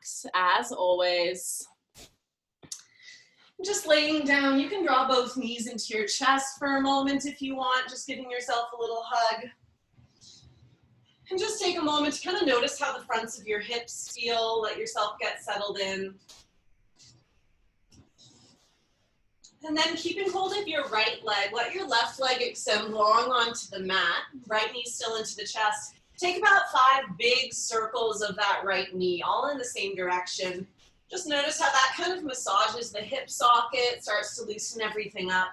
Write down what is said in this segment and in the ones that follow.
relax, as always. Just laying down, you can draw both knees into your chest for a moment if you want, just giving yourself a little hug. And just take a moment to kind of notice how the fronts of your hips feel, let yourself get settled in. And then keeping hold of your right leg, let your left leg extend long onto the mat, right knee still into the chest. Take about 5 big circles of that right knee, all in the same direction. Just notice how that kind of massages the hip socket, starts to loosen everything up.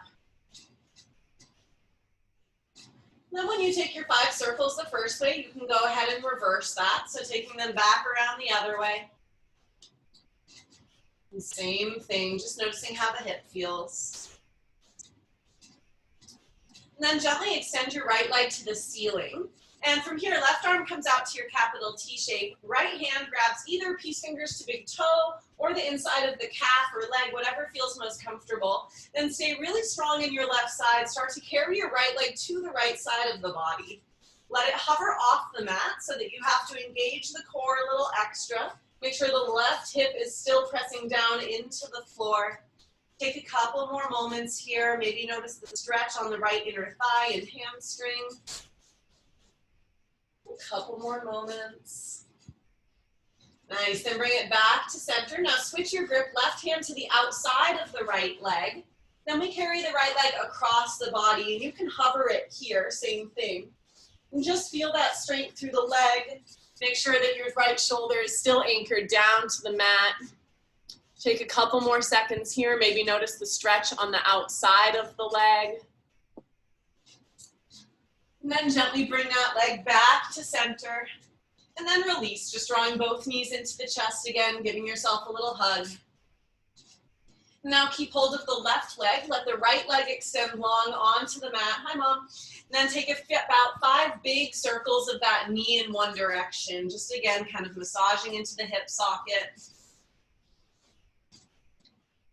Then when you take your 5 circles the first way, you can go ahead and reverse that. So taking them back around the other way. And same thing, just noticing how the hip feels. And then gently extend your right leg to the ceiling. And from here, left arm comes out to your capital T shape. Right hand grabs either peace fingers to big toe or the inside of the calf or leg, whatever feels most comfortable. Then stay really strong in your left side. Start to carry your right leg to the right side of the body. Let it hover off the mat so that you have to engage the core a little extra. Make sure the left hip is still pressing down into the floor. Take a couple more moments here. Maybe notice the stretch on the right inner thigh and hamstring. A couple more moments. Nice, then bring it back to center. Now switch your grip, left hand to the outside of the right leg. Then we carry the right leg across the body, and you can hover it here, same thing. And just feel that strength through the leg. Make sure that your right shoulder is still anchored down to the mat. Take a couple more seconds here. Maybe notice the stretch on the outside of the leg. And then gently bring that leg back to center. And then release, just drawing both knees into the chest again, giving yourself a little hug. Now keep hold of the left leg. Let the right leg extend long onto the mat. Hi, Mom. And then take about 5 big circles of that knee in one direction. Just again, kind of massaging into the hip socket.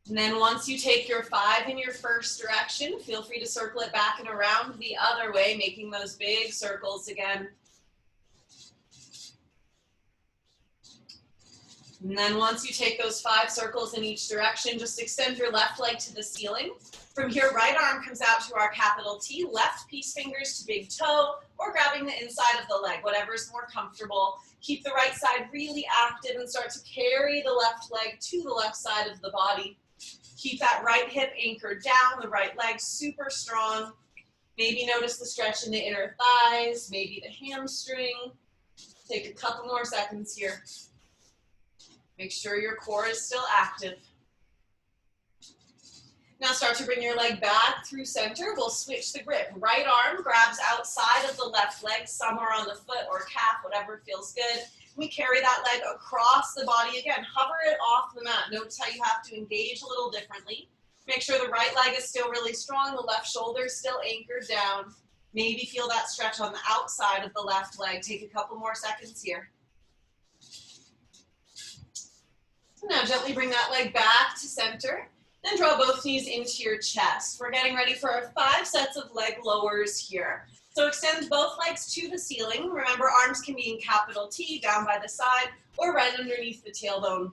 And then once you take your 5 in your first direction, feel free to circle it back and around the other way, making those big circles again. And then once you take those 5 circles in each direction, just extend your left leg to the ceiling. From here, right arm comes out to our capital T, left peace fingers to big toe, or grabbing the inside of the leg, whatever's more comfortable. Keep the right side really active and start to carry the left leg to the left side of the body. Keep that right hip anchored down, the right leg super strong. Maybe notice the stretch in the inner thighs, maybe the hamstring. Take a couple more seconds here. Make sure your core is still active. Now start to bring your leg back through center. We'll switch the grip. Right arm grabs outside of the left leg, somewhere on the foot or calf, whatever feels good. We carry that leg across the body again. Hover it off the mat. Notice how you have to engage a little differently. Make sure the right leg is still really strong. The left shoulder is still anchored down. Maybe feel that stretch on the outside of the left leg. Take a couple more seconds here. Now gently bring that leg back to center. Then draw both knees into your chest. We're getting ready for our 5 sets of leg lowers here. So extend both legs to the ceiling. Remember, arms can be in capital T, down by the side, or right underneath the tailbone.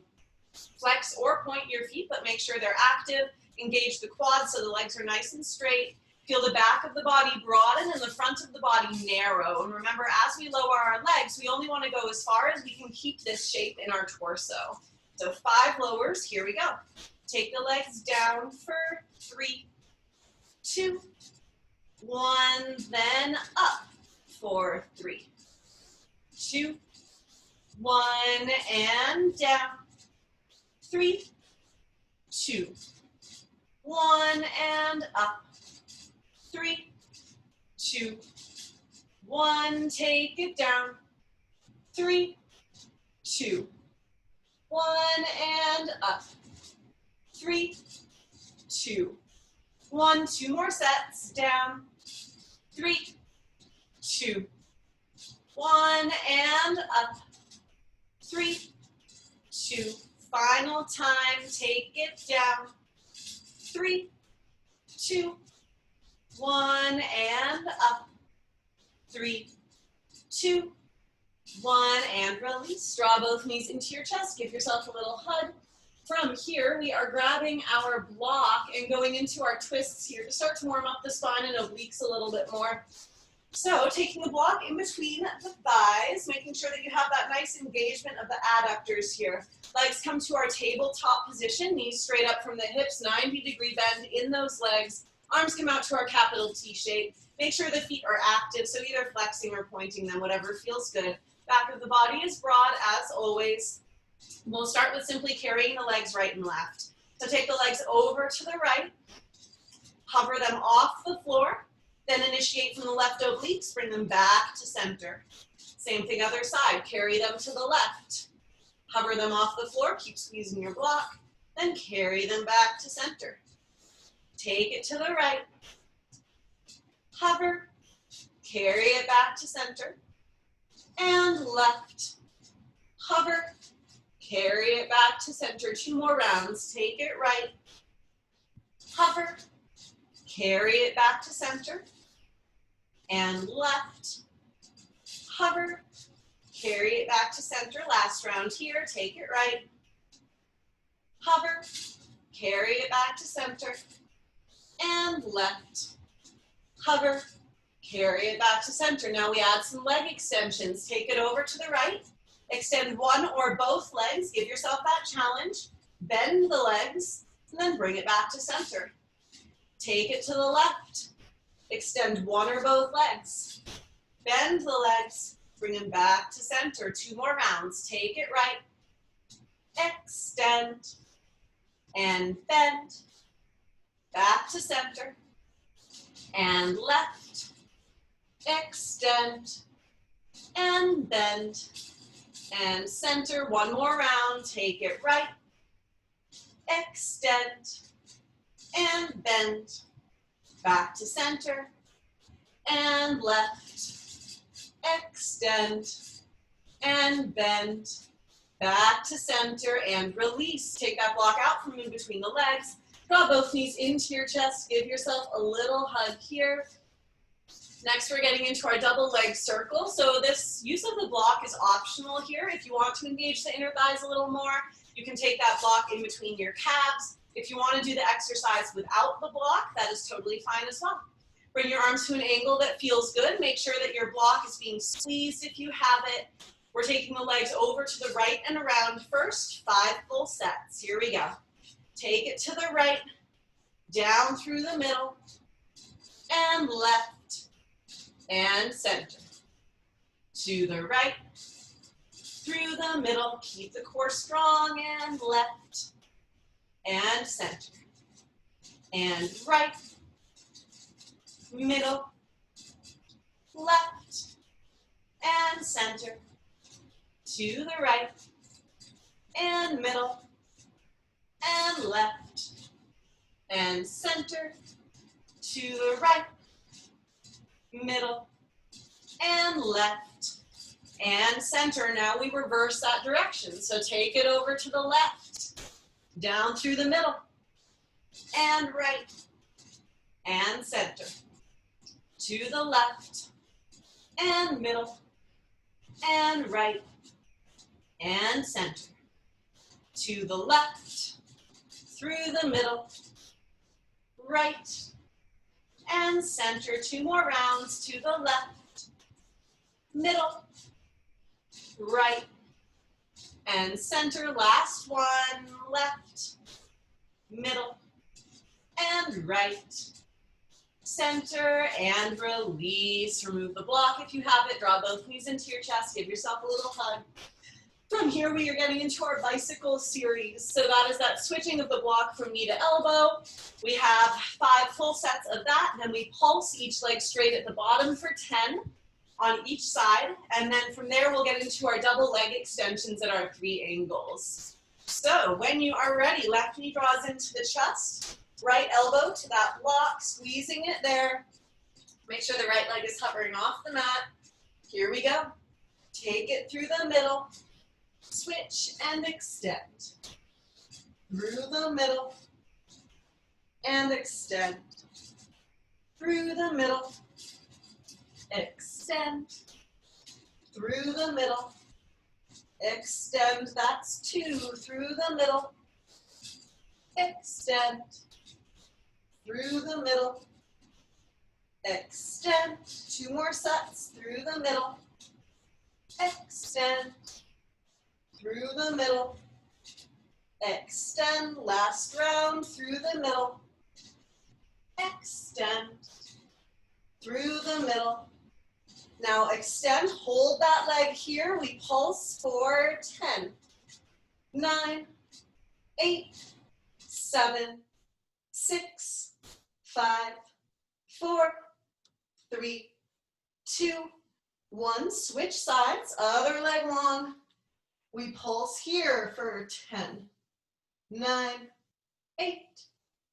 Flex or point your feet, but make sure they're active. Engage the quads so the legs are nice and straight. Feel the back of the body broaden and the front of the body narrow. And remember, as we lower our legs, we only want to go as far as we can keep this shape in our torso. So 5 lowers, here we go. Take the legs down for 3, 2, 1, then up for 3, 2, 1, and down. 3, 2, 1, and up. 3, 2, 1, take it down. 3, 2, 1, and up. 3, 2, 1. 2 more sets. Down. 3, 2, 1, and up. 3, 2. Final time. Take it down. 3, 2, 1, and up. 3, 2, One, and release. Draw both knees into your chest. Give yourself a little hug. From here, we are grabbing our block and going into our twists here to start to warm up the spine and obliques a little bit more. So taking the block in between the thighs, making sure that you have that nice engagement of the adductors here. Legs come to our tabletop position, knees straight up from the hips, 90-degree bend in those legs. Arms come out to our capital T shape. Make sure the feet are active, so either flexing or pointing them, whatever feels good. Back of the body is broad as always. We'll start with simply carrying the legs right and left. So take the legs over to the right, hover them off the floor, then initiate from the left obliques, bring them back to center. Same thing other side, carry them to the left, hover them off the floor, keep squeezing your block, then carry them back to center. Take it to the right, hover, carry it back to center, and left, hover, carry it back to center. 2 more rounds. Take it right, hover, carry it back to center, and left, hover, carry it back to center. Last round here. Take it right, hover, carry it back to center, and left, hover, carry it back to center. Now we add some leg extensions. Take it over to the right. Extend one or both legs. Give yourself that challenge. Bend the legs, and then bring it back to center. Take it to the left. Extend one or both legs. Bend the legs, bring them back to center. 2 more rounds. Take it right. Extend and bend. Back to center. And left. Extend and bend. And center. 1 more round. Take it right. Extend and bend. Back to center. And left. Extend and bend. Back to center and release. Take that block out from in between the legs. Draw both knees into your chest. Give yourself a little hug here. Next, we're getting into our double leg circle. So this use of the block is optional here. If you want to engage the inner thighs a little more, you can take that block in between your calves. If you want to do the exercise without the block, that is totally fine as well. Bring your arms to an angle that feels good. Make sure that your block is being squeezed if you have it. We're taking the legs over to the right and around first. 5 full sets. Here we go. Take it to the right, down through the middle, and left. And center. To the right, through the middle, keep the core strong, and left, and center. And right, middle, left, and center. To the right, and middle, and left, and center. To the right, middle, and left, and center. Now we reverse that direction. So take it over to the left, down through the middle, and right, and center. To the left, and middle, and right, and center. To the left, through the middle, right, and center. 2 more rounds. To the left, middle, right, and center. Last one. Left, middle, and right, center, and release. Remove the block if you have it. Draw both knees into your chest. Give yourself a little hug. From here, we are getting into our bicycle series. So that is that switching of the block from knee to elbow. We have 5 full sets of that. Then we pulse each leg straight at the bottom for 10 on each side. And then from there, we'll get into our double leg extensions at our 3 angles. So when you are ready, left knee draws into the chest, right elbow to that block, squeezing it there. Make sure the right leg is hovering off the mat. Here we go. Take it through the middle. Switch and extend. Through the middle and extend. Through the middle, extend, through the middle. Extend, that's 2, through the middle. Extend, through the middle. Extend, 2 more sets, through the middle. Extend, through the middle. Extend, last round, through the middle. Extend, through the middle. Now extend, hold that leg here. We pulse for 10, 9, 8, 7, 6, 5, 4, 3, 2, 1. Switch sides, other leg long. We pulse here for 10, 9, 8,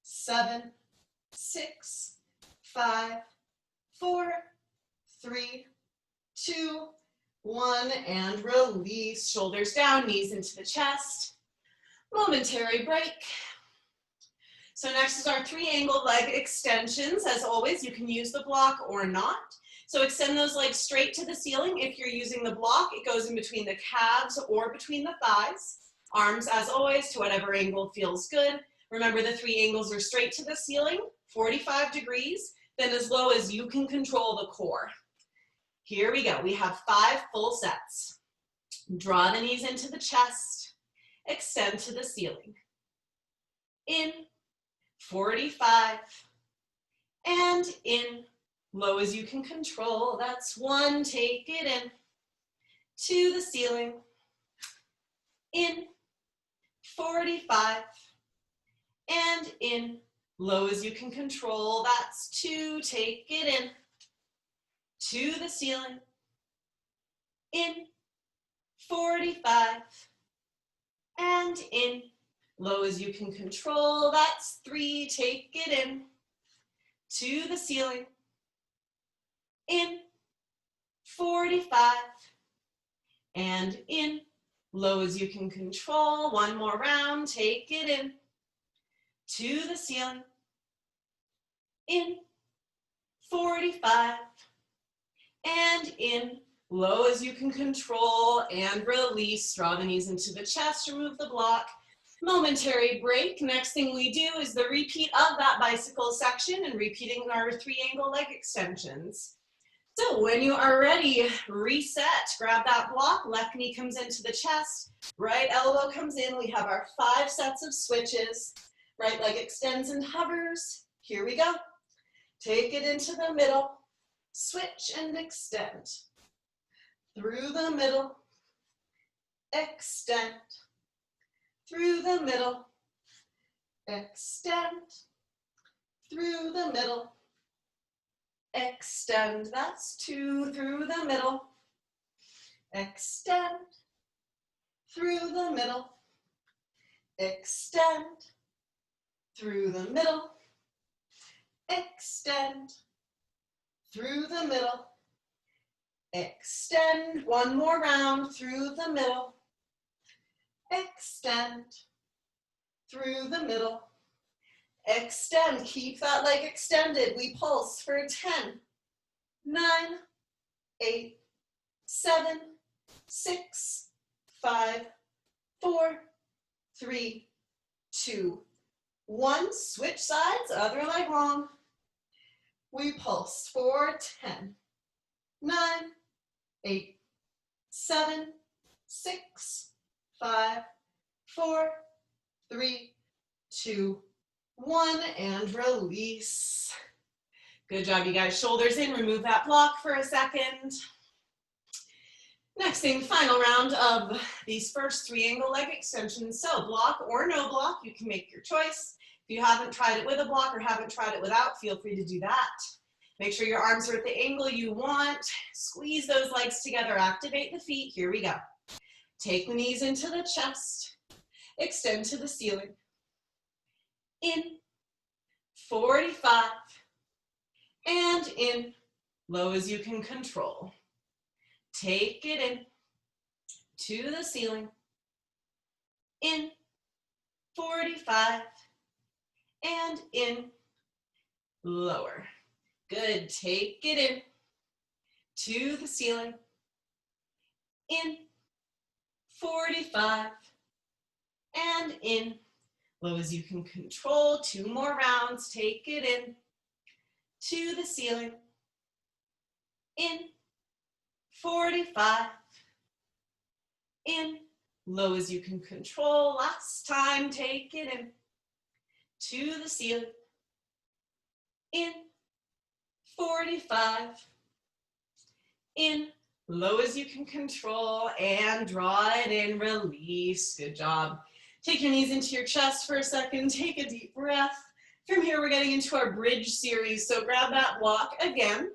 7, 6, 5, 4, 3, 2, 1, and release. Shoulders down, knees into the chest. Momentary break. So next is our 3-angle leg extensions. As always, you can use the block or not. So extend those legs straight to the ceiling. If you're using the block, it goes in between the calves or between the thighs. Arms, as always, to whatever angle feels good. Remember, the 3 angles are straight to the ceiling, 45 degrees, then as low as you can control the core. Here we go. We have 5 full sets. Draw the knees into the chest. Extend to the ceiling. In, 45, and in, low as you can control. That's 1, take it in, to the ceiling. In, 45, and in, low as you can control. That's 2, take it in, to the ceiling. In, 45, and in, low as you can control. That's 3, take it in, to the ceiling. In, 45, and in, low as you can control. 1 more round, take it in, to the ceiling. In, 45, and in, low as you can control, and release. Draw the knees into the chest, remove the block. Momentary break. Next thing we do is the repeat of that bicycle section and repeating our 3-angle leg extensions. So when you are ready, reset. Grab that block, left knee comes into the chest, right elbow comes in. We have our 5 sets of switches. Right leg extends and hovers. Here we go. Take it into the middle. Switch and extend. Through the middle. Extend. Through the middle. Extend. Through the middle. Extend. That's 2, through the middle. Extend. Through the middle. Extend. Through the middle. Extend. Through the middle. Extend. 1 more round, through the middle. Extend. Through the middle. Extend. Keep that leg extended. We pulse for 10, 9, 8, 7, 6, 5, 4, 3, 2, 1. Switch sides, other leg long. We pulse for 10, 9, 8, 7, 6, 5, 4, 3, 2, 1, and release. Good job, you guys. Shoulders in, remove that block for a second. Next thing, final round of these first 3-angle leg extensions. So block or no block, you can make your choice. If you haven't tried it with a block or haven't tried it without, feel free to do that. Make sure your arms are at the angle you want. Squeeze those legs together, activate the feet. Here we go. Take the knees into the chest. Extend to the ceiling. In, 45, and in, low as you can control. Take it in, to the ceiling. In, 45, and in, lower. Good, take it in, to the ceiling. in, 45, and in. Low as you can control, 2 more rounds, take it in, to the ceiling, in, 45, in, low as you can control, last time, take it in, to the ceiling, in, 45, in, low as you can control, and draw it in, release, good job. Take your knees into your chest for a second, take a deep breath. From here, we're getting into our bridge series, so grab that block again.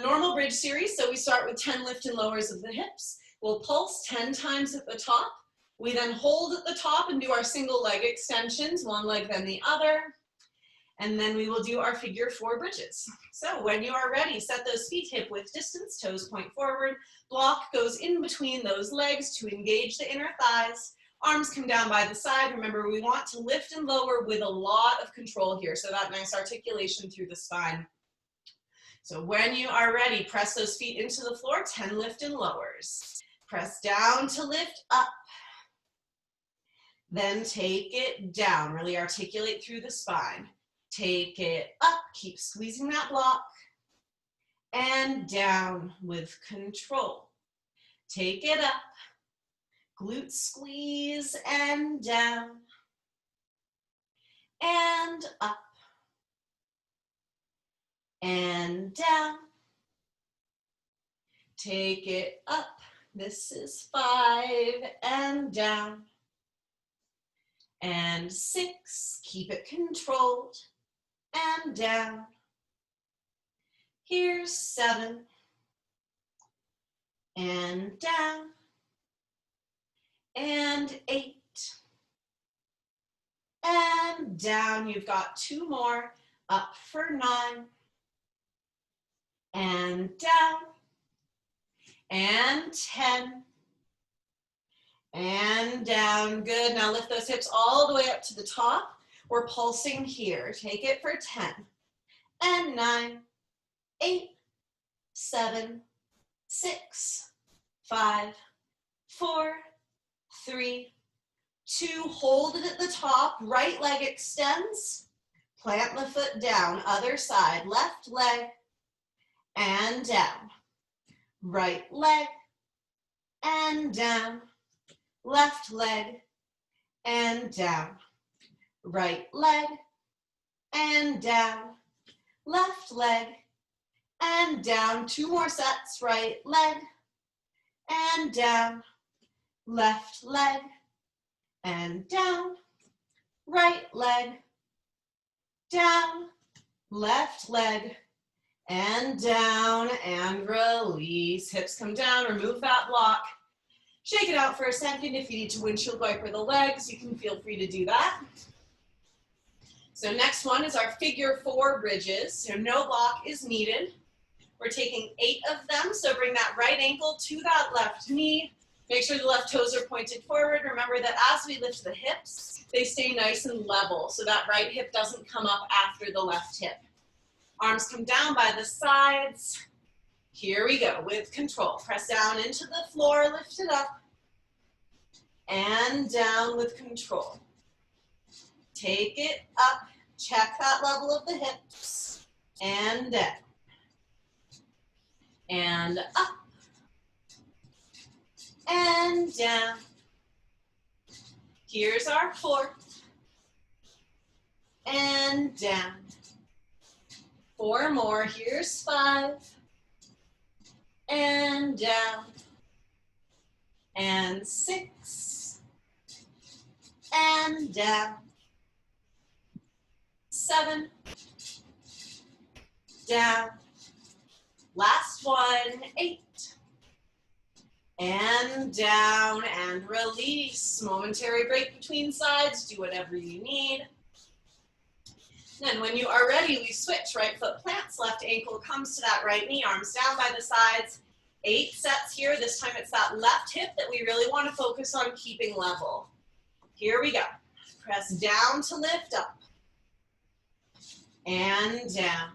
Normal bridge series, so we start with 10 lift and lowers of the hips. We'll pulse 10 times at the top. We then hold at the top and do our single leg extensions, one leg then the other. And then we will do our figure 4 bridges. So when you are ready, set those feet hip width distance, toes point forward. Block goes in between those legs to engage the inner thighs. Arms come down by the side. Remember, we want to lift and lower with a lot of control here, so that nice articulation through the spine. So when you are ready, press those feet into the floor, 10 lift and lowers. Press down to lift up. Then take it down, really articulate through the spine. Take it up, keep squeezing that block. And down with control. Take it up, glute squeeze and down. And up. And down. Take it up. This is 5 and down. And 6, keep it controlled. And down. Here's 7. And down. And 8. And down. You've got 2 more. Up for 9. And down. And 10. And down. Good. Now lift those hips all the way up to the top. We're pulsing here. Take it for 10. And 9. 8. 7. 6. 5. 4. 3. 2. Hold it at the top. Right leg extends. Plant the foot down. Other side. Left leg. And down. Right leg. And down. Left leg. And down. Right leg. And down. Left leg. And down. 2 more sets. Right leg. And down. Left leg. And down. Right leg. Down. Left leg. And down. And release. Hips come down. Remove that block. Shake it out for a second. If you need to windshield wiper the legs, you can feel free to do that. So next one is our figure 4 bridges. So no block is needed. We're taking 8 of them. So bring that right ankle to that left knee. Make sure the left toes are pointed forward. Remember that as we lift the hips, they stay nice and level. So that right hip doesn't come up after the left hip. Arms come down by the sides. Here we go with control. Press down into the floor, lift it up. And down with control. Take it up. Check that level of the hips. And down. And up. And down. Here's our 4th. And down. 4 more. Here's 5. And down. And 6. And down. 7. Down. Last one. 8. And down and release. Momentary break between sides. Do whatever you need. Then when you are ready, we switch. Right foot plants, left ankle comes to that right knee, arms down by the sides. 8 sets here. This time it's that left hip that we really want to focus on keeping level. Here we go. Press down to lift up. And down.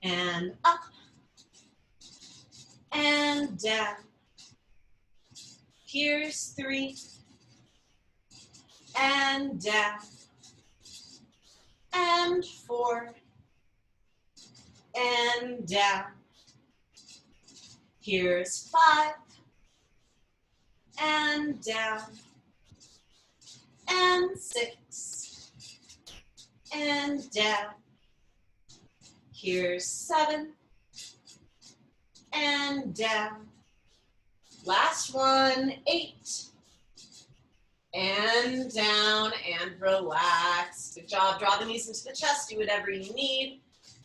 And up. and down. Here's 3, and down, and 4, and down. Here's 5, and down, and 6, and down. Here's 7, and down. Last one, 8, and down, and relax. Good job. Draw the knees into the chest. Do whatever you need.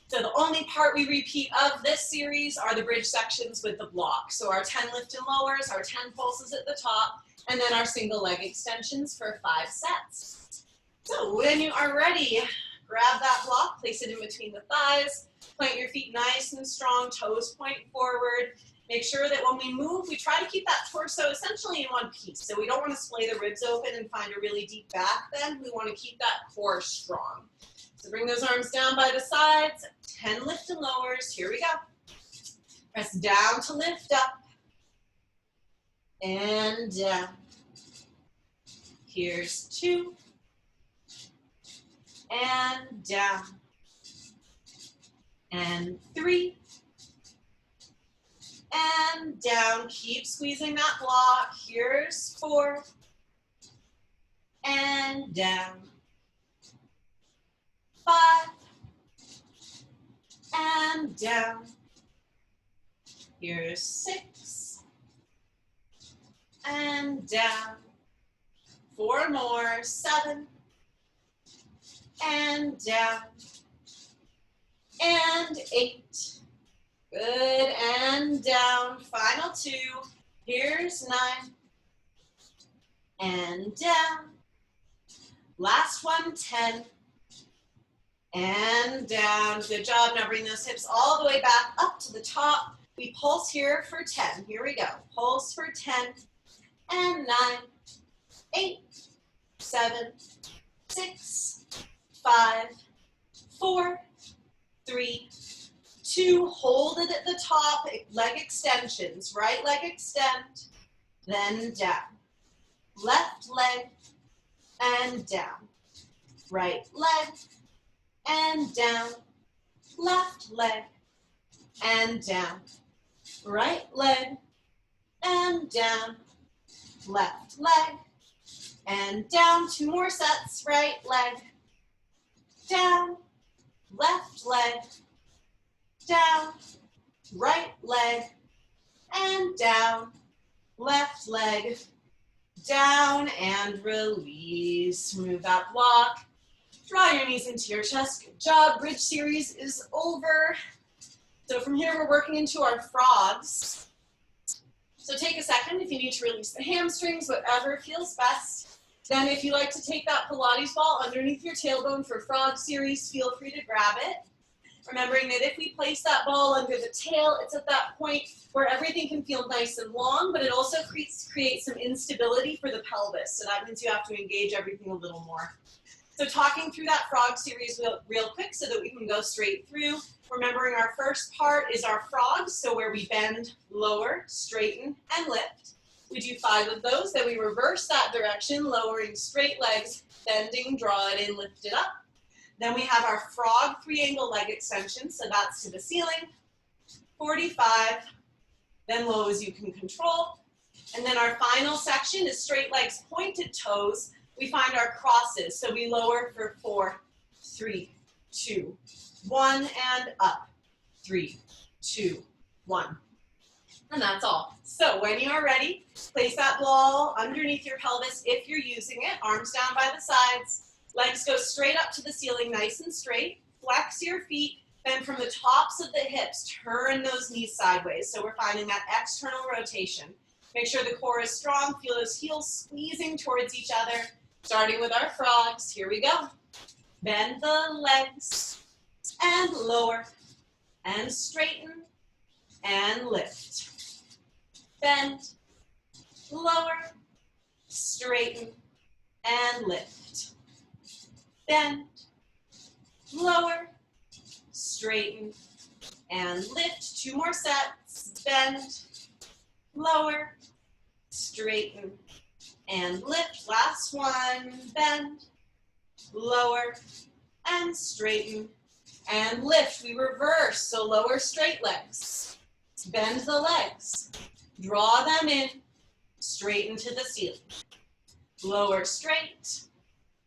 So the only part we repeat of this series are the bridge sections with the block. So our 10 lift and lowers, our 10 pulses at the top, and then our single leg extensions for 5 sets. So when you are ready, grab that block, place it in between the thighs, plant your feet nice and strong, toes point forward. Make sure that when we move, we try to keep that torso essentially in one piece. So we don't want to splay the ribs open and find a really deep back then. We want to keep that core strong. So bring those arms down by the sides, 10 lift and lowers. Here we go. Press down to lift up and down. Here's 2 and down, and 3 and down. Keep squeezing that block. Here's 4 and down, 5 and down. Here's 6 and down. 4 more, 7 and down, and 8. Good, and down. Final 2. Here's 9 and down. Last one, 10 and down. Good job. Now bring those hips all the way back up to the top. We pulse here for 10. Here we go. Pulse for 10 and 9, 8, 7, 6, 5, 4, 3, 2. Hold it at the top. Leg extensions. Right leg extend, then down. Left leg and down. Right leg and down. Left leg and down. Right leg and down. Left leg and down. 2 more sets. Right leg down. Left leg down. Right leg and down. Left leg down, and release. Move that block. Draw your knees into your chest. Good job. Bridge series is over. So from here, we're working into our frogs. So take a second if you need to release the hamstrings, whatever feels best. Then if you like to take that Pilates ball underneath your tailbone for frog series, feel free to grab it. Remembering that if we place that ball under the tail, it's at that point where everything can feel nice and long, but it also creates some instability for the pelvis. So that means you have to engage everything a little more. So talking through that frog series real quick so that we can go straight through. Remembering our first part is our frogs, so where we bend, lower, straighten, and lift. We do 5 of those, then we reverse that direction, lowering straight legs, bending, draw it in, lift it up. Then we have our frog 3-angle leg extension, so that's to the ceiling, 45, then low as you can control. And then our final section is straight legs, pointed toes. We find our crosses, so we lower for 4, 3, 2, 1, and up, 3, 2, 1. And that's all. So when you are ready, place that ball underneath your pelvis if you're using it, arms down by the sides. Legs go straight up to the ceiling, nice and straight. Flex your feet. Then from the tops of the hips, turn those knees sideways. So we're finding that external rotation. Make sure the core is strong. Feel those heels squeezing towards each other. Starting with our frogs. Here we go. Bend the legs and lower and straighten and lift. Bend, lower, straighten, and lift. Bend, lower, straighten, and lift. 2 more sets. bend, lower, straighten, and lift. Last one, bend, lower, and straighten, and lift. We reverse, so lower straight legs. Bend the legs, draw them in, straighten to the ceiling. Lower straight,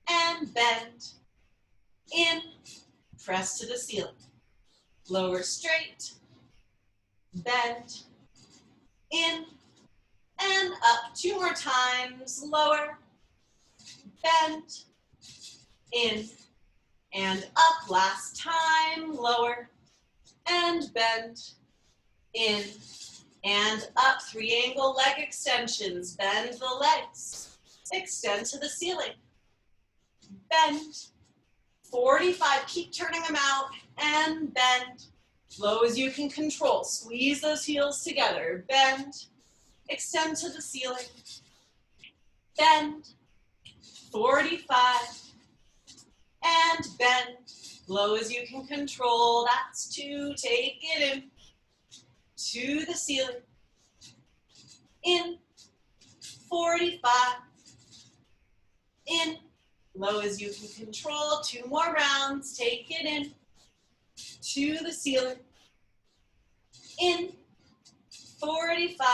and bend, in, press to the ceiling. Lower straight, bend, in, and up. 2 more times. Lower, bend, in, and up. Last time. Lower, and bend, in, and up. 3-angle leg extensions. Bend the legs. Extend to the ceiling. Bend. 45. Keep turning them out, and bend. Low as you can control. Squeeze those heels together. Bend. Extend to the ceiling. Bend. 45. And bend. Low as you can control. That's 2. Take it in. To the ceiling. In. 45. In. Low as you can control. 2 more rounds. Take it in. To the ceiling. In. 45.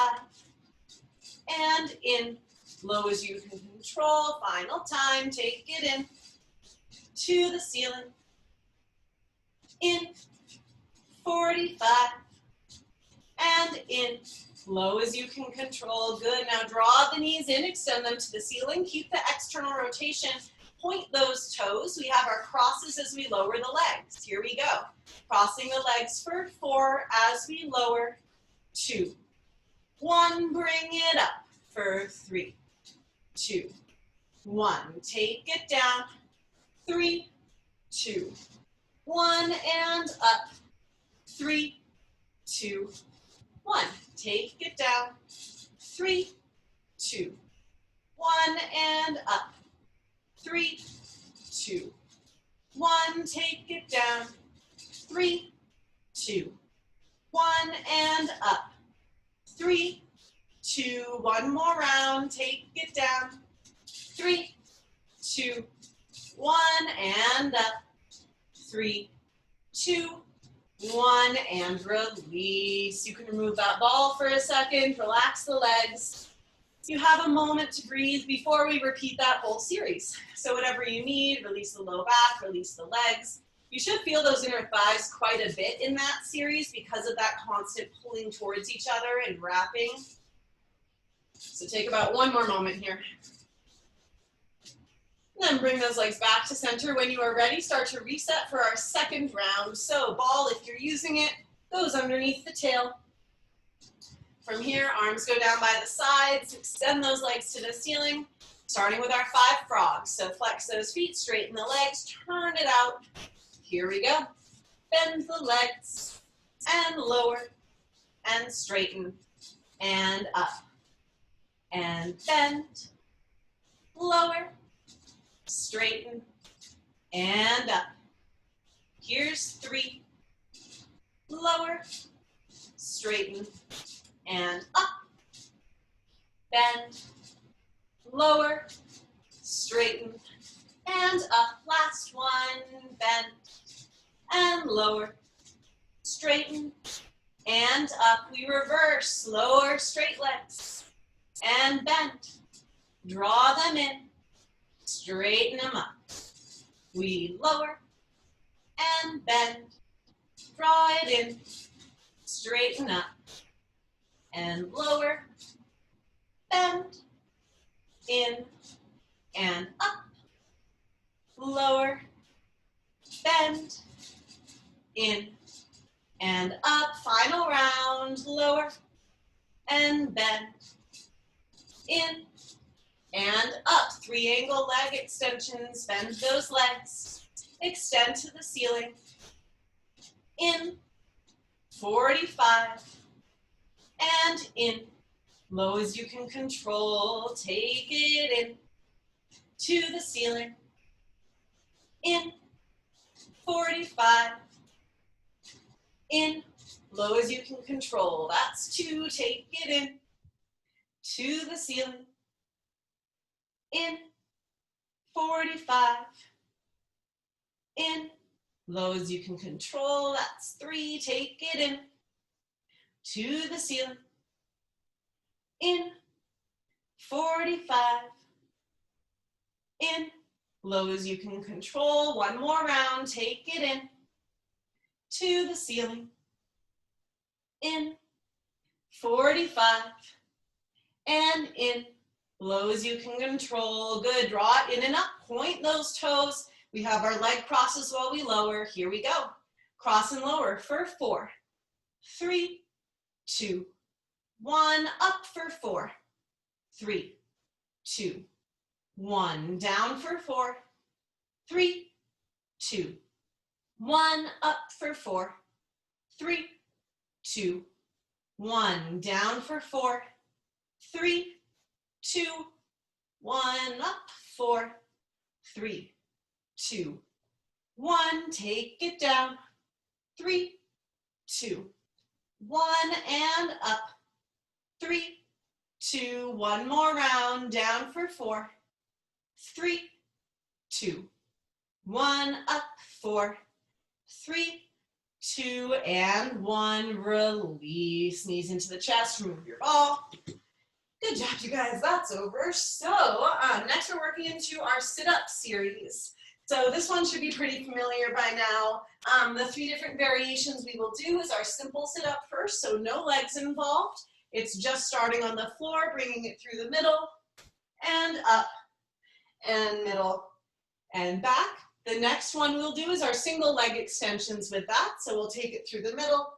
And in. Low as you can control. Final time. Take it in. To the ceiling. In. 45. And in. Low as you can control. Good. Now draw the knees in. Extend them to the ceiling. Keep the external rotation. Point those toes. We have our crosses as we lower the legs. Here we go. Crossing the legs for 4 as we lower. 2. 1. Bring it up for 3. 2. 1. Take it down. 3. 2. 1. And up. 3. 2. 1. Take it down. 3. 2. 1. And up. 3. 2. 1. Take it down. 3. 2. 1. And up. 3. 2. 1 more round. Take it down. 3. 2. 1. And up. 3. 2. 1. And release. You can remove that ball for a second. Relax the legs. You have a moment to breathe before we repeat that whole series. So whatever you need, release the low back, release the legs. You should feel those inner thighs quite a bit in that series because of that constant pulling towards each other and wrapping. So take about 1 more moment here. And then bring those legs back to center. When you are ready, start to reset for our second round. So ball, if you're using it, goes underneath the tail. From here, arms go down by the sides, extend those legs to the ceiling, starting with our 5 frogs. So flex those feet, straighten the legs, turn it out. Here we go. Bend the legs, and lower, and straighten, and up. And bend, lower, straighten, and up. Here's 3. Lower, straighten, and up, bend, lower, straighten, and up. Last one, bend, and lower, straighten, and up. We reverse, lower straight legs, and bend, draw them in, straighten them up. We lower, and bend, draw it in, straighten up, and lower, bend, in, and up, lower, bend, in, and up. Final round, lower, and bend, in, and up. 3-angle leg extensions, bend those legs, extend to the ceiling, in, 45, and in. Low as you can control, take it in, to the ceiling, in, 45, in, low as you can control. That's 2, take it in, to the ceiling, in, 45, in, low as you can control. That's 3, take it in, to the ceiling, in, 45, in, low as you can control. One more round, take it in, to the ceiling, in, 45, and in, low as you can control. Good, draw it in and up, point those toes. We have our leg crosses while we lower. Here we go. Cross and lower for 4, 3, 2, 1, up for 4, 3, 2, 1, down for 4, 3, 2, 1, up for 4, 3, 2, 1, down for 4, 3, 2, 1, up, 4, 3, 2, 1, take it down, 3, 2, 1, and up, 3, 2, one more round, down for 4, 3, 2, 1, up, 4, 3, 2, and 1, release, knees into the chest, remove your ball. Good job, you guys, that's over. So next we're working into our sit-up series. So this one should be pretty familiar by now. The 3 different variations we will do is our simple sit-up first, so no legs involved. It's just starting on the floor, bringing it through the middle, and up, and middle, and back. The next one we'll do is our single leg extensions with that. So we'll take it through the middle,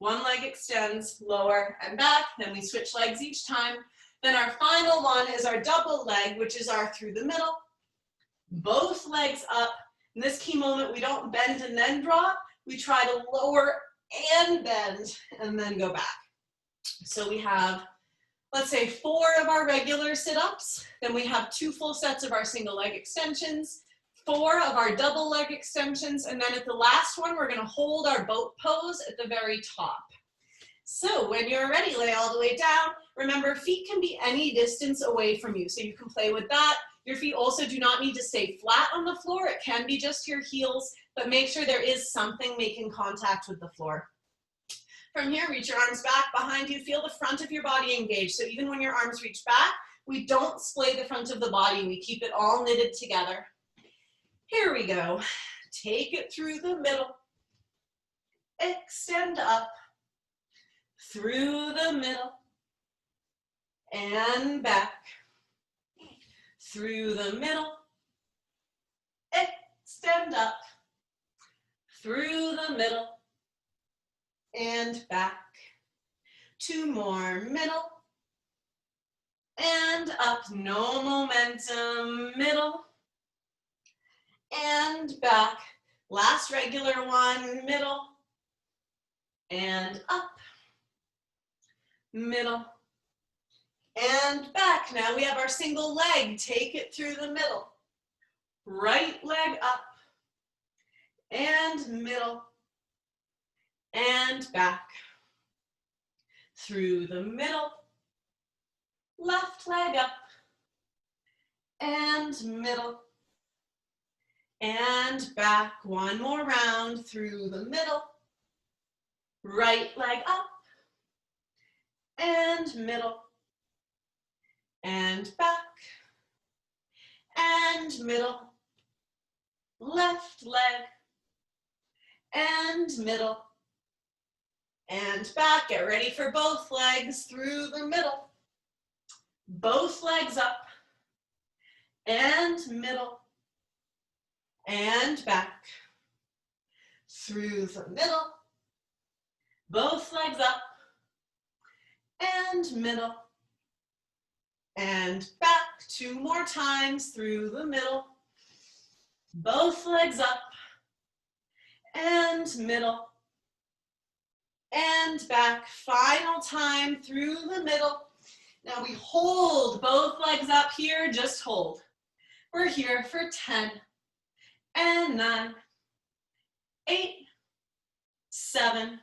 one leg extends, lower and back, then we switch legs each time. Then our final one is our double leg, which is our through the middle, both legs up. In this key moment, we don't bend and then drop. We try to lower and bend and then go back. So we have, let's say, 4 of our regular sit-ups. Then we have 2 full sets of our single leg extensions, 4 of our double leg extensions, and then at the last one, we're gonna hold our boat pose at the very top. So when you're ready, lay all the way down. Remember, feet can be any distance away from you, so you can play with that. Your feet also do not need to stay flat on the floor. It can be just your heels, but make sure there is something making contact with the floor. From here, reach your arms back behind you. Feel the front of your body engaged. So even when your arms reach back, we don't splay the front of the body. We keep it all knitted together. Here we go. Take it through the middle. Extend up. Through the middle. And back. Through the middle. Extend up. Through the middle. And back. 2 more, middle, and up, no momentum, middle, and back. Last regular one, middle, and up, middle, and back. Now we have our single leg, take it through the middle. Right leg up, and middle, and back. Through the middle, left leg up, and middle, and back. One more round through the middle, right leg up, and middle, and back, and middle, left leg, and middle, and back. Get ready for both legs through the middle. Both legs up, and middle, and back. Through the middle, both legs up, and middle, and back. 2 more times through the middle, both legs up, and middle, and back. Final time through the middle. Now we hold both legs up here, just hold. We're here for 10 and 9, 8, 7,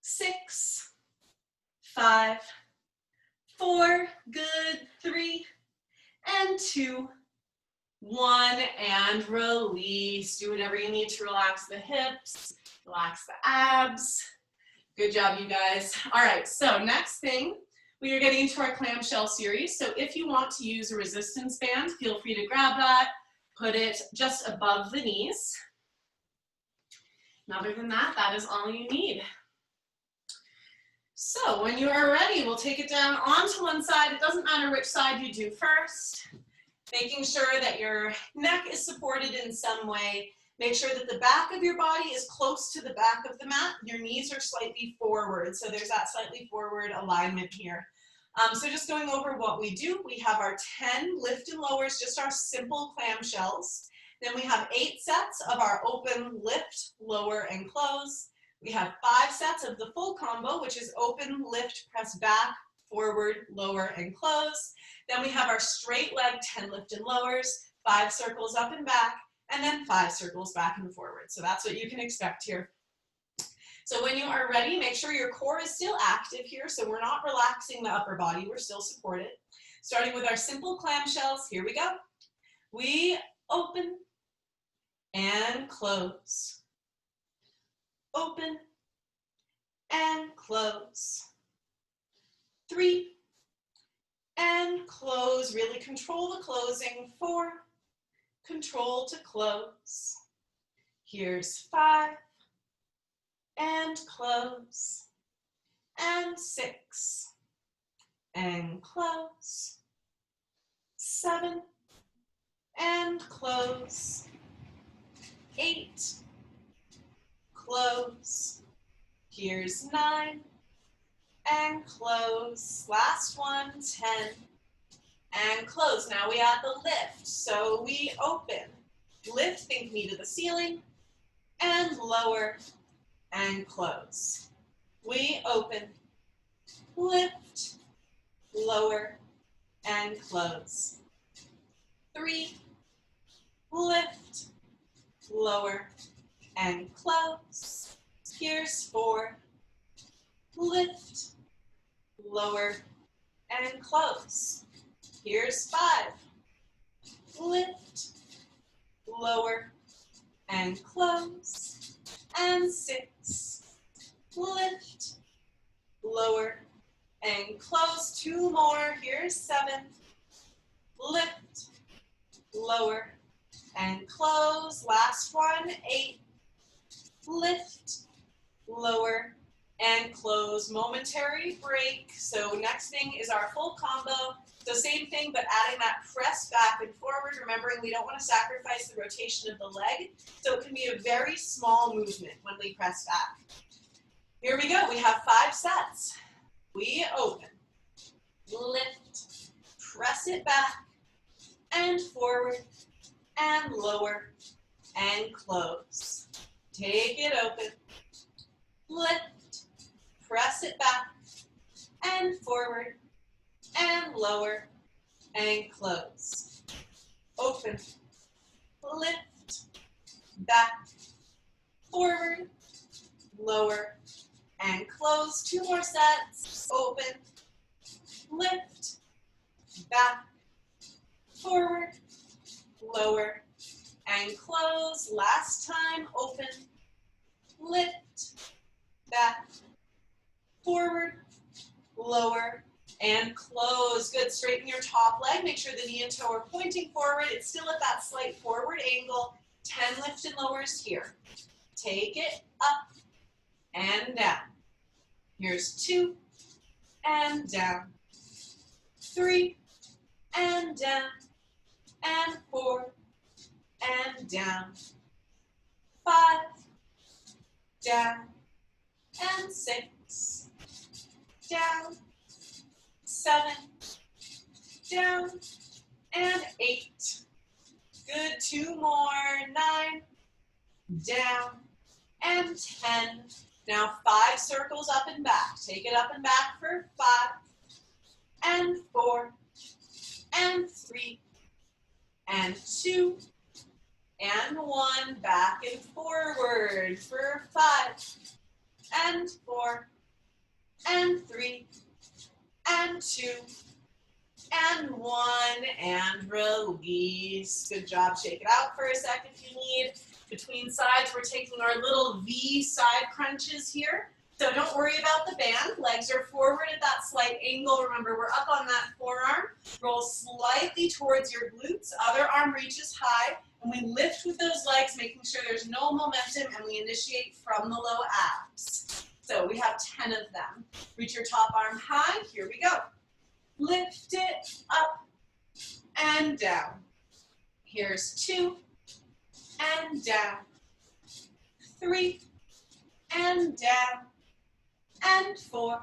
6, 5, 4, good, 3, and 2, 1, and release. Do whatever you need to relax the hips, relax the abs. Good job, you guys. All right, so next thing, we are getting into our clamshell series. So if you want to use a resistance band, feel free to grab that, put it just above the knees. And other than that, that is all you need. So when you are ready, we'll take it down onto one side. It doesn't matter which side you do first. Making sure that your neck is supported in some way. Make sure that the back of your body is close to the back of the mat. Your knees are slightly forward, so there's that slightly forward alignment here. So just going over what we do, we have our 10 lift and lowers, just our simple clamshells. Then we have 8 sets of our open, lift, lower, and close. We have 5 sets of the full combo, which is open, lift, press back, forward, lower, and close. Then we have our straight leg 10 lift and lowers, 5 circles up and back, and then 5 circles back and forward. So that's what you can expect here. So when you are ready, make sure your core is still active here. So we're not relaxing the upper body, we're still supported. Starting with our simple clamshells, here we go. We open and close. Open and close. 3 and close. Really control the closing. 4, control to close. Here's 5 and close. And 6 and close. 7 and close. 8, close. Here's 9 and close. Last one, 10 and close. Now we add the lift. So we open, lift, think knee to the ceiling, and lower and close. We open, lift, lower, and close. 3, lift, lower, and close. Here's 4, lift, lower, and close. Here's 5, lift, lower, and close. And 6, lift, lower, and close. 2 more. Here's 7, lift, lower, and close. Last one, 8, lift, lower, and close. Momentary break. So next thing is our full combo. So same thing, but adding that press back and forward, remembering we don't want to sacrifice the rotation of the leg. So it can be a very small movement when we press back. Here we go. We have 5 sets. We open, lift, press it back, and forward, and lower, and close. Take it open, lift, press it back, and forward, and lower, and close. Open, lift, back, forward, lower, and close. 2 more sets. Open, lift, back, forward, lower, and close. Last time. Open, lift, back, forward, lower, and close. Good. Straighten your top leg. Make sure the knee and toe are pointing forward. It's still at that slight forward angle. 10 lift and lowers here. Take it up and down. Here's 2 and down. 3 and down. And 4 and down. 5 down. And 6 down. 7 down. And 8. Good. 2 more. 9 down. And 10. Now 5 circles up and back. Take it up and back for 5 and 4 and 3 and 2 and 1. Back and forward for 5 and 4 and 3, and 2, and 1, and release. Good job. Shake it out for a second if you need. Between sides, we're taking our little V side crunches here. So don't worry about the band. Legs are forward at that slight angle. Remember, we're up on that forearm. Roll slightly towards your glutes. Other arm reaches high. And we lift with those legs, making sure there's no momentum, and we initiate from the low abs. So we have 10 of them. Reach your top arm high. Here we go. Lift it up and down. Here's 2 and down. 3 and down. And 4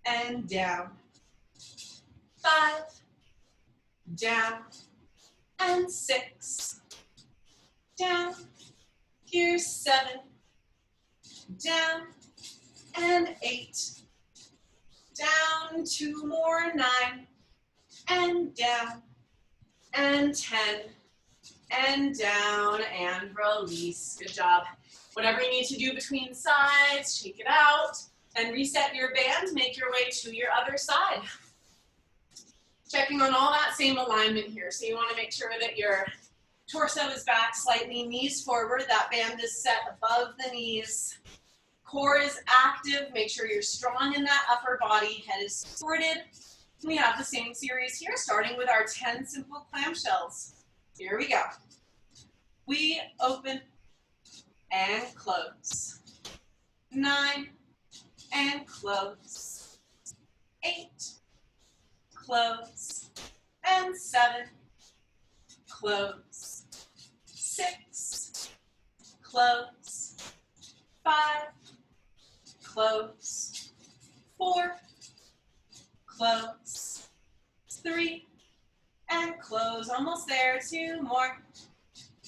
and down. 5 down. And 6 down. Here's 7 down. And 8 down. 2 more. 9 and down. And 10 and down, and release. Good job. Whatever you need to do between sides, shake it out, and reset your band. Make your way to your other side. Checking on all that same alignment here. So you want to make sure that your torso is back slightly, knees forward. That band is set above the knees. Core is active. Make sure you're strong in that upper body. Head is supported. We have the same series here, starting with our 10 simple clamshells. Here we go. We open and close. 9 and close. 8, close. And 7, close. 6, close. 5, close. 4, close. 3, and close. Almost there. 2 more.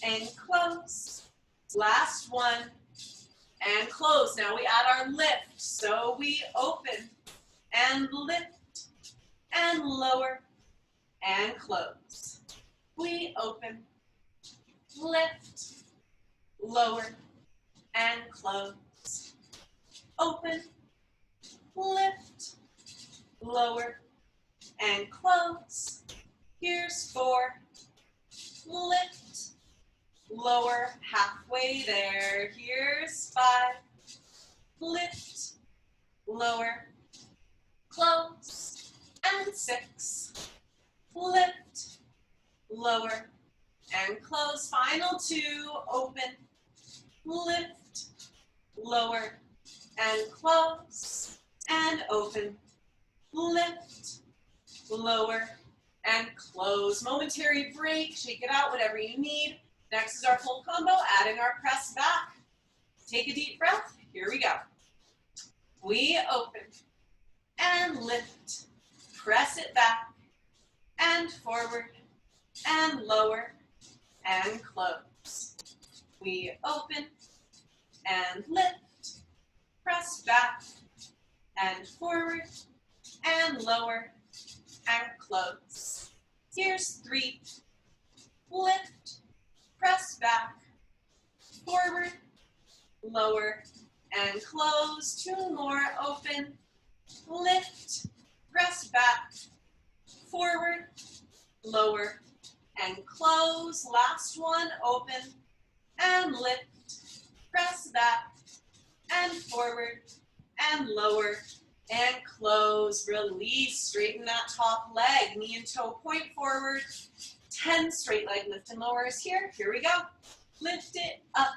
And close. Last one. And close. Now we add our lift. So we open and lift and lower and close. We open, lift, lower, and close. Open, lift, lower, and close. Here's 4, lift, lower, halfway there. Here's 5, lift, lower, close, and 6, lift, lower, and close. Final 2, open, lift, lower, and close, and open, lift, lower, and close. Momentary break, shake it out, whatever you need. Next is our full combo, adding our press back. Take a deep breath, here we go. We open and lift, press it back and forward and lower and close. We open and lift, press back and forward and lower and close. Here's 3, lift, press back, forward, lower, and close. 2 more, open, lift, press back, forward, lower, and close. Last one, open, and lift, press back, and forward, and lower, and close. Release, straighten that top leg, knee and toe point forward. 10 straight leg lift and lowers here. Here we go. Lift it up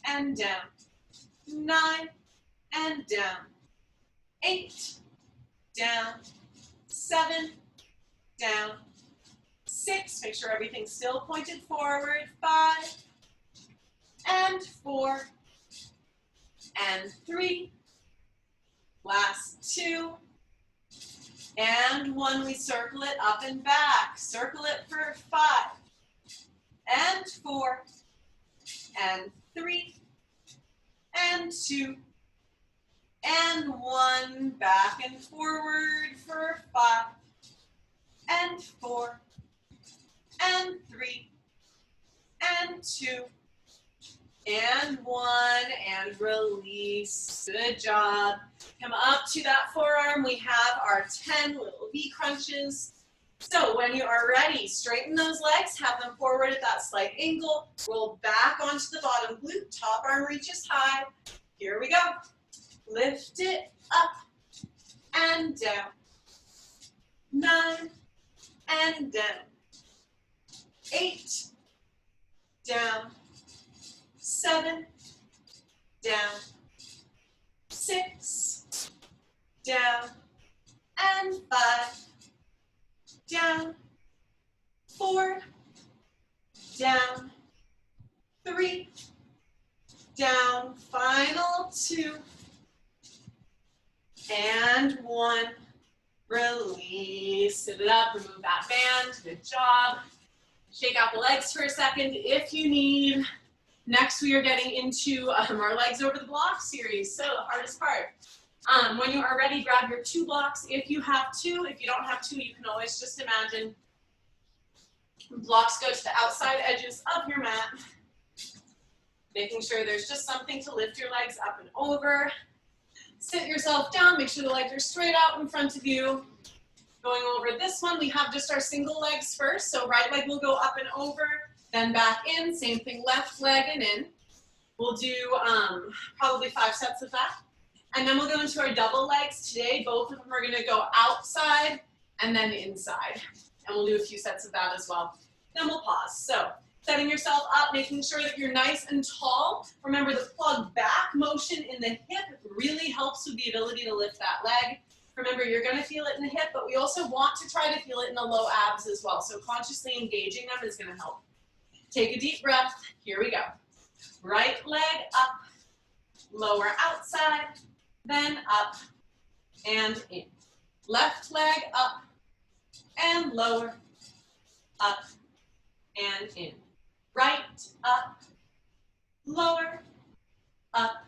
and down. 9 and down. 8, down. 7, down. 6, make sure everything's still pointed forward. 5, and 4, and 3. Last 2, and 1. We circle it up and back. Circle it for 5, and 4, and 3, and 2, and 1. Back and forward for 5, and 4, and 3, and 2, and 1, and release. Good job. Come up to that forearm. We have our 10 little V crunches. So when you are ready, straighten those legs, have them forward at that slight angle, roll back onto the bottom glute, top arm reaches high. Here we go. Lift it up and down. 9 and down. 8, down. 7, down. 6, down. And 5, down. 4, down. 3, down. Final 2, and 1. Release. Sit it up. Remove that band. Good job. Shake out the legs for a second if you need. Next, we are getting into our legs over the block series. So the hardest part. When you are ready, grab your 2 blocks. If you have 2, if you don't have 2, you can always just imagine blocks go to the outside edges of your mat. Making sure there's just something to lift your legs up and over. Sit yourself down, make sure the legs are straight out in front of you. Going over this one, we have just our single legs first. So right leg will go up and over, then back in. Same thing, left leg and in. We'll do probably 5 sets of that. And then we'll go into our double legs today. Both of them are gonna go outside and then inside. And we'll do a few sets of that as well. Then we'll pause. So setting yourself up, making sure that you're nice and tall. Remember, the plug back motion in the hip really helps with the ability to lift that leg. Remember, you're going to feel it in the hip, but we also want to try to feel it in the low abs as well. So consciously engaging them is going to help. Take a deep breath. Here we go. Right leg up, lower outside, then up and in. Left leg up and lower, up and in. Right, up, lower, up,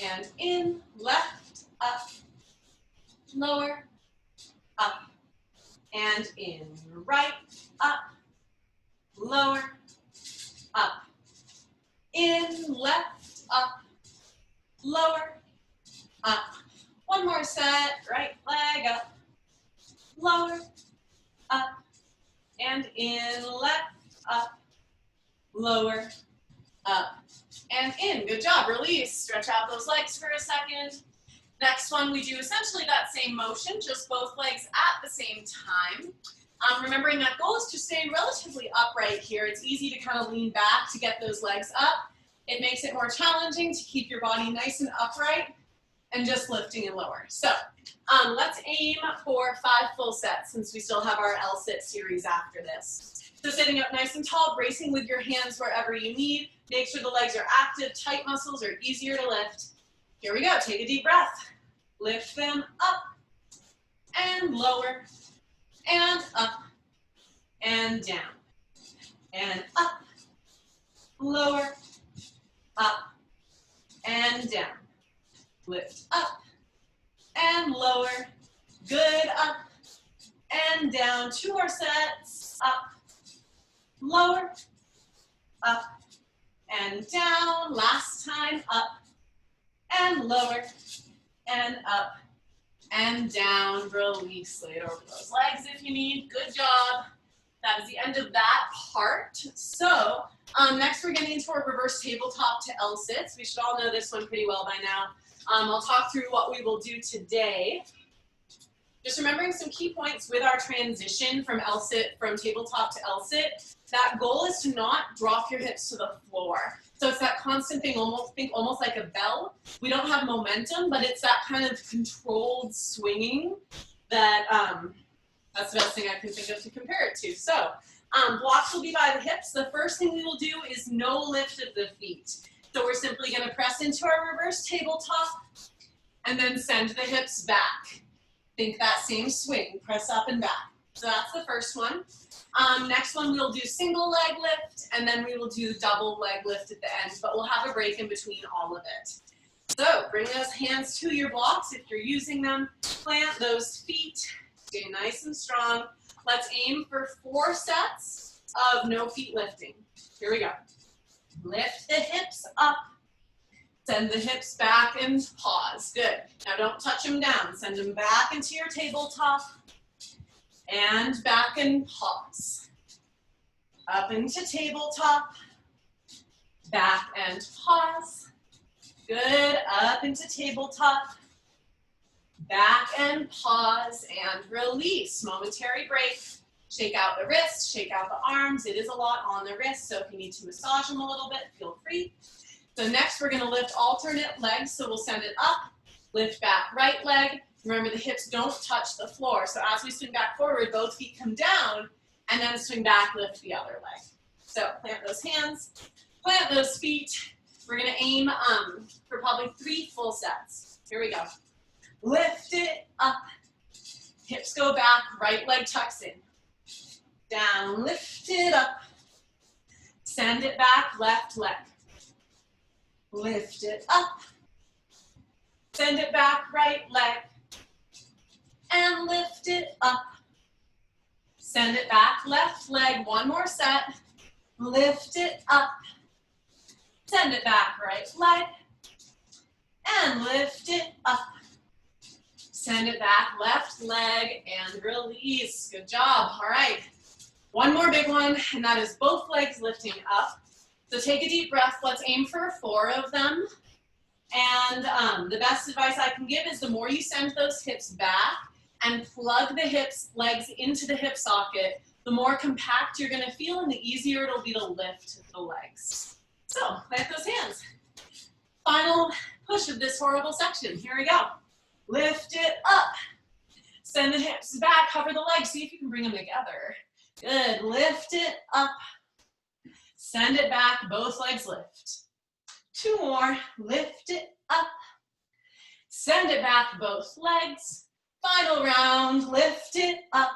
and in. Left, up, lower, up, and in. Right, up, lower, up, in. Left, up, lower, up. One more set. Right leg up, lower, up, and in. Left, up, lower, up, and in. Good job. Release. Stretch out those legs for a second. Next one, we do essentially that same motion, just both legs at the same time. Remembering that goal is to stay relatively upright here. It's easy to kind of lean back to get those legs up. It makes it more challenging to keep your body nice and upright and just lifting and lower. So let's aim for 5 full sets since we still have our L-sit series after this. So sitting up nice and tall, bracing with your hands wherever you need. Make sure the legs are active. Tight muscles are easier to lift. Here we go. Take a deep breath. Lift them up and lower and up and down and up, lower, up and down. Lift up and lower. Good. Up and down. 2 more sets. Up, lower, up and down. Last time. Up and lower and up and down. Release. Lay it over those legs if you need. Good job. That is the end of that part. So next we're getting into our reverse tabletop to L-sits. We should all know this one pretty well by now. I'll talk through what we will do today. Just remembering some key points with our transition from L-sit, from tabletop to L-sit. That goal is to not drop your hips to the floor. So it's that constant thing, almost like a bell. We don't have momentum, but it's that kind of controlled swinging that that's the best thing I can think of to compare it to. So blocks will be by the hips. The first thing we will do is no lift of the feet. So we're simply going to press into our reverse tabletop and then send the hips back. Think that same swing, press up and back. So that's the first one. Next one, we'll do single leg lift, and then we will do double leg lift at the end, but we'll have a break in between all of it. So bring those hands to your blocks if you're using them. Plant those feet, stay nice and strong. Let's aim for 4 sets of no feet lifting. Here we go. Lift the hips up, Send the hips back and pause. Good. Now don't touch them down. Send them back into your tabletop and back and pause. Up into tabletop, back and pause. Good. Up into tabletop, back and pause and release. Momentary break. Shake out the wrists, shake out the arms. It is a lot on the wrists, so if you need to massage them a little bit, feel free. So next we're gonna lift alternate legs, so we'll send it up, lift back right leg. Remember the hips don't touch the floor, so as we swing back forward, both feet come down, and then swing back, lift the other leg. So plant those hands, plant those feet. We're gonna aim for probably 3 full sets. Here we go. Lift it up, hips go back, right leg tucks in. Down, lift it up, send it back, left leg. Lift it up, send it back, right leg, and lift it up. Send it back, left leg, one more set. Lift it up, send it back, right leg, and lift it up. Send it back, left leg, and release. Good job. All right. One more big one, and that is both legs lifting up. So take a deep breath. Let's aim for 4 of them. And the best advice I can give is the more you send those hips back and plug the legs into the hip socket, the more compact you're gonna feel and the easier it'll be to lift the legs. So plant those hands. Final push of this horrible section. Here we go. Lift it up. Send the hips back, cover the legs. See if you can bring them together. Good, lift it up. Send it back, both legs lift. 2 more, lift it up. Send it back, both legs. Final round, lift it up.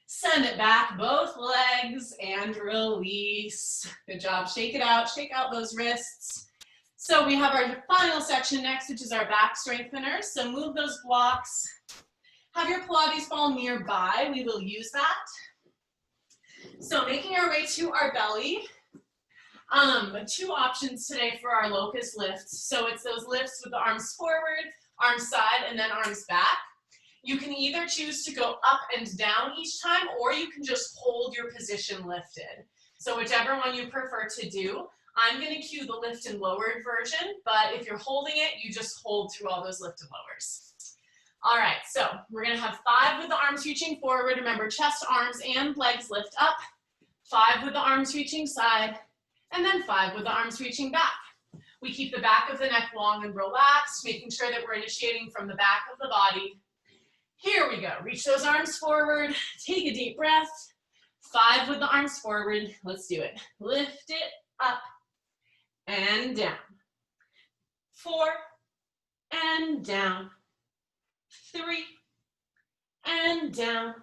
Send it back, both legs, and release. Good job, shake it out, shake out those wrists. So we have our final section next, which is our back strengtheners. So move those blocks. Have your Pilates ball nearby, we will use that. So making our way to our belly, 2 options today for our locust lifts. So it's those lifts with the arms forward, arms side, and then arms back. You can either choose to go up and down each time, or you can just hold your position lifted. So whichever one you prefer to do. I'm gonna cue the lift and lowered version, but if you're holding it, you just hold through all those lift and lowers. All right, so we're gonna have 5 with the arms reaching forward. Remember, chest, arms, and legs lift up. 5 with the arms reaching side, and then 5 with the arms reaching back. We keep the back of the neck long and relaxed, making sure that we're initiating from the back of the body. Here we go, reach those arms forward, take a deep breath. 5 with the arms forward, let's do it. Lift it up and down. 4 and down. 3 and down.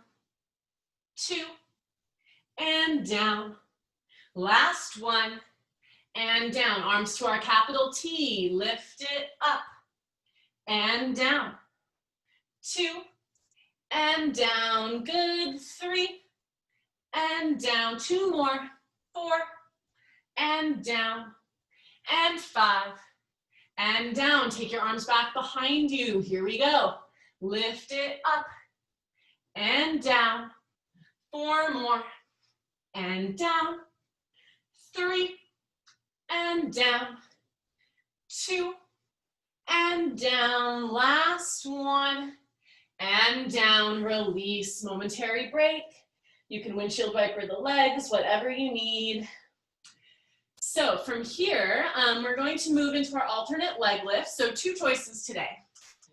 2 and down. Last one and down. Arms to our capital T. Lift it up and down. 2 and down. Good. 3 and down. 2 more. 4 and down. And 5 and down. Take your arms back behind you. Here we go. Lift it up and down. 4 more and down. 3 and down. 2 and down. Last one and down. Release. Momentary break. You can windshield wiper the legs, whatever you need. So from here, we're going to move into our alternate leg lift. So 2 choices today.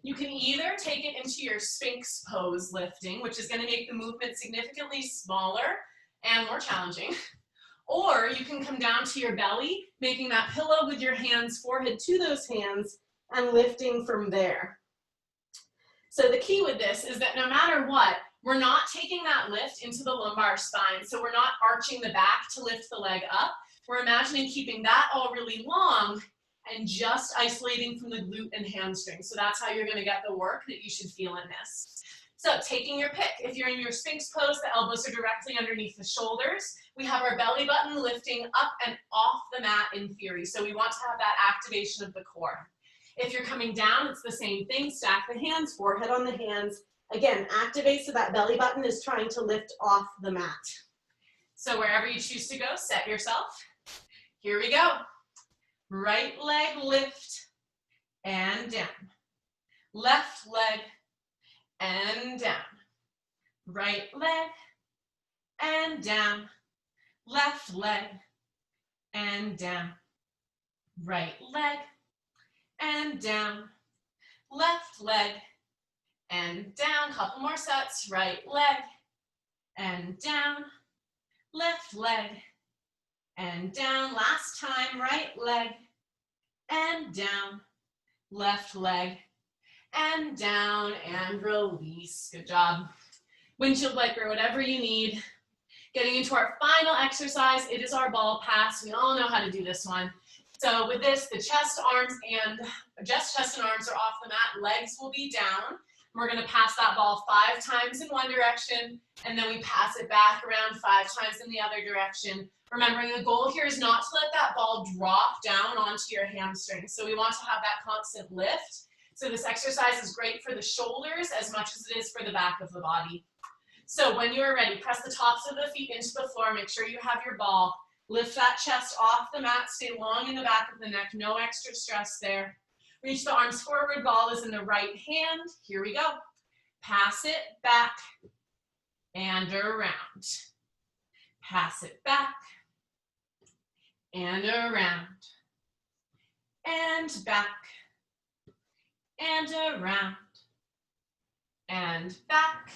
You can either take it into your Sphinx pose lifting, which is going to make the movement significantly smaller and more challenging. Or you can come down to your belly, making that pillow with your hands, forehead to those hands, and lifting from there. So the key with this is that no matter what, we're not taking that lift into the lumbar spine. So we're not arching the back to lift the leg up. We're imagining keeping that all really long and just isolating from the glute and hamstring. So that's how you're going to get the work that you should feel in this. So taking your pick, if you're in your Sphinx pose, the elbows are directly underneath the shoulders. We have our belly button lifting up and off the mat in theory. So we want to have that activation of the core. If you're coming down, it's the same thing. Stack the hands, forehead on the hands. Again, activate so that belly button is trying to lift off the mat. So wherever you choose to go, set yourself. Here we go. Right leg lift and down. Left leg and down. Right leg and down. Left leg and down. Right leg and down. Left leg and down. Couple more sets. Right leg and down. Left leg and down. Last time. Right leg and down. Left leg and down, and release. Good job. Windshield wiper, whatever you need. Getting into our final exercise, it is our ball pass. We all know how to do this one. So with this, the chest, arms, and just chest and arms are off the mat. Legs will be down. We're going to pass that ball 5 times in one direction, and then we pass it back around 5 times in the other direction. Remembering the goal here is not to let that ball drop down onto your hamstring. So we want to have that constant lift. So this exercise is great for the shoulders as much as it is for the back of the body. So when you are ready, press the tops of the feet into the floor. Make sure you have your ball. Lift that chest off the mat. Stay long in the back of the neck. No extra stress there. Reach the arms forward. Ball is in the right hand. Here we go. Pass it back and around. Pass it back and around. And back. And around, and back,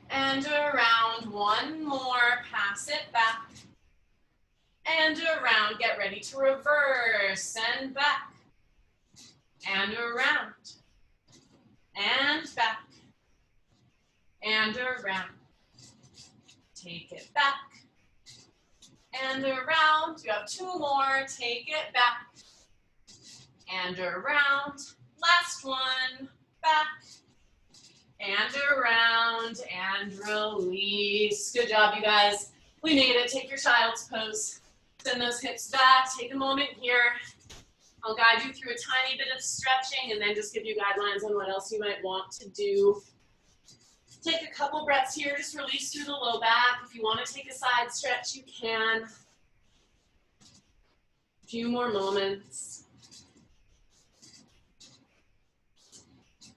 and around. One more, pass it back, and around. Get ready to reverse, and back, and around, and back, and around. Take it back, and around. You have 2 more, take it back, and around. Last one, back, and around, and release. Good job, you guys. We made it. Take your child's pose. Send those hips back. Take a moment here. I'll guide you through a tiny bit of stretching and then just give you guidelines on what else you might want to do. Take a couple breaths here. Just release through the low back. If you want to take a side stretch, you can. A few more moments.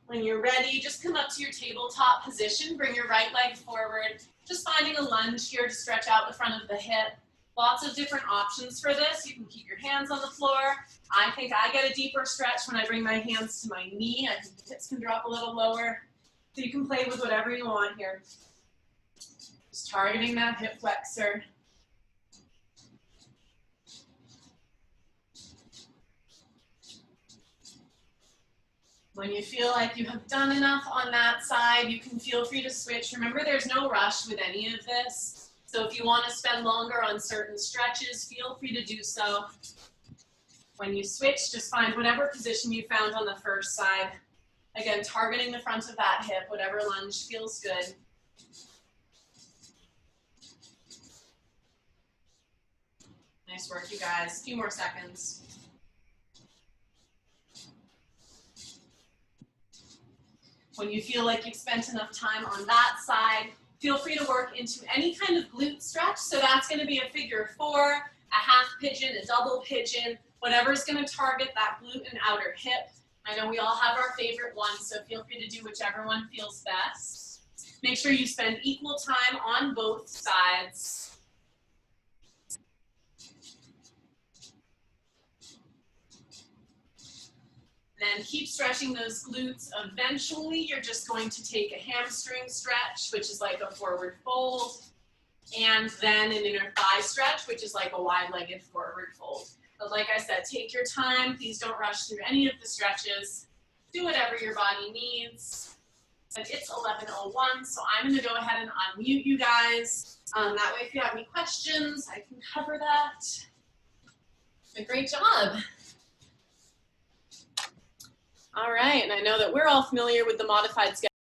When you're ready, just come up to your tabletop position. Bring your right leg forward. Just finding a lunge here to stretch out the front of the hip. Lots of different options for this. You can keep your hands on the floor. I think I get a deeper stretch when I bring my hands to my knee. I think the hips can drop a little lower. So you can play with whatever you want here. Just targeting that hip flexor. When you feel like you have done enough on that side, you can feel free to switch. Remember, there's no rush with any of this. So if you want to spend longer on certain stretches, feel free to do so. When you switch, just find whatever position you found on the first side. Again, targeting the front of that hip, whatever lunge feels good. Nice work, you guys. A few more seconds. When you feel like you've spent enough time on that side, feel free to work into any kind of glute stretch. So that's going to be a figure 4, a half pigeon, a double pigeon, whatever's going to target that glute and outer hip. I know we all have our favorite ones, so feel free to do whichever one feels best. Make sure you spend equal time on both sides. Then keep stretching those glutes. Eventually, you're just going to take a hamstring stretch, which is like a forward fold, and then an inner thigh stretch, which is like a wide-legged forward fold. But like I said, take your time. Please don't rush through any of the stretches. Do whatever your body needs. But it's 11:01, so I'm going to go ahead and unmute you guys. That way, if you have any questions, I can cover that. A great job. All right, and I know that we're all familiar with the modified schedule.